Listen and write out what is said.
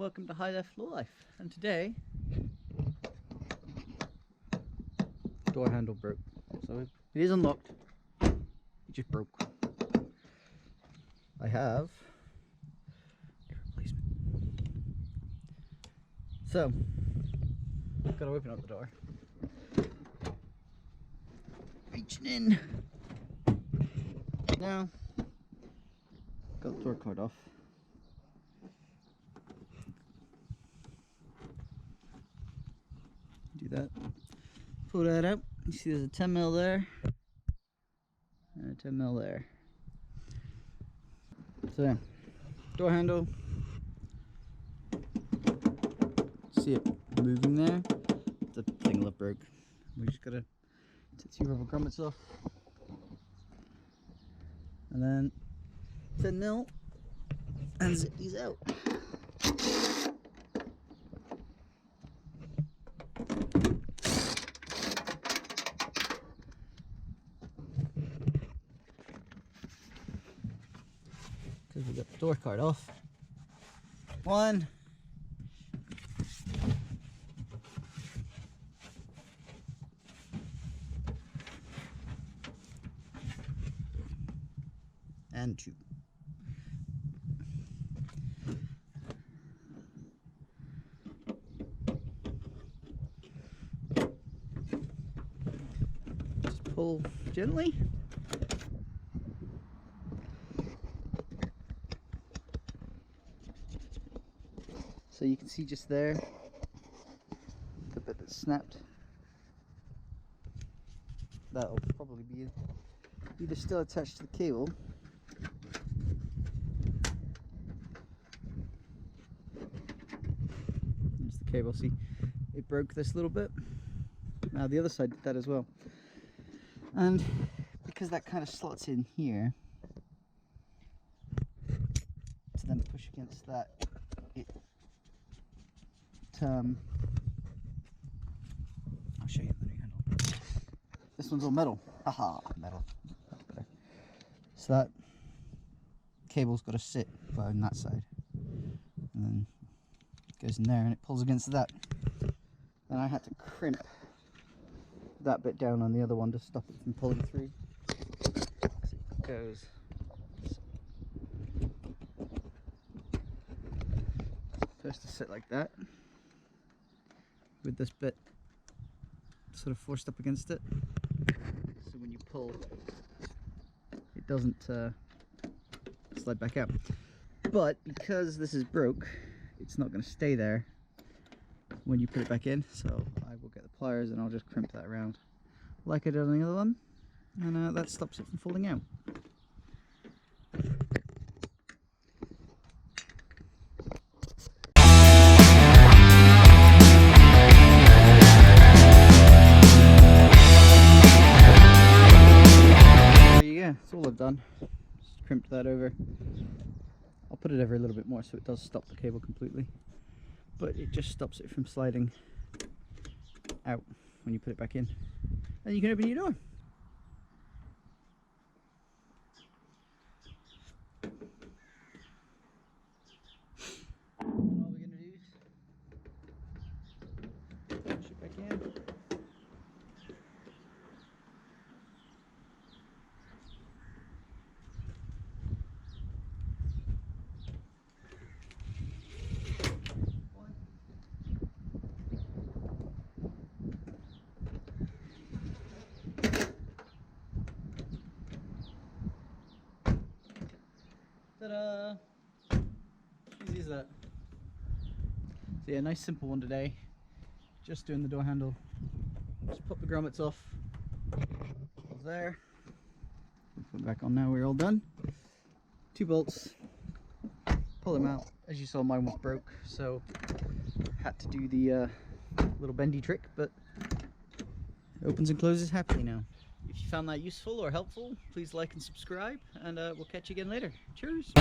welcome to High Def Low Life. And today, door handle broke, so it is unlocked. It just broke. I have a replacement. So, I've got to open up the door. Reaching in. Now, got the door cord off. Do that. Pull that out. You see there's a 10mm there and a 10mm there. So yeah, door handle. See it moving there? The thing that broke. We just gotta take the rubber grommets off. And then 10mm and zip these out. Because we got the door card off. 1, 2. Just pull gently. So you can see just there the bit that snapped. That'll probably be either still attached to the cable cable. See, it broke this little bit. Now the other side did that as well, and because that kind of slots in here to then push against that, it I'll show you the new handle. This one's all metal. Haha, metal. So that cable's got to sit on that side, and then goes in there and it pulls against that. Then I had to crimp that bit down on the other one to stop it from pulling through. So it goes. Supposed to sit like that, with this bit sort of forced up against it. So when you pull, it doesn't slide back out. But because this is broke, it's not going to stay there when you put it back in, so I will get the pliers and I'll just crimp that around like I did on the other one, and that stops it from falling out. There you go, that's all I've done. Just crimped that over. I'll put it over a little bit more so it does stop the cable completely, but it just stops it from sliding out when you put it back in. And you can open your door. And all we're going to do is push it back in. Ta-da! Easy as that. So yeah, nice simple one today. Just doing the door handle. Just pop the grommets off. There. Put it back on now, we're all done. 2 bolts. Pull them out. As you saw, mine was broke, so had to do the little bendy trick, but it opens and closes happily now. If you found that useful or helpful, please like and subscribe, and we'll catch you again later. Cheers!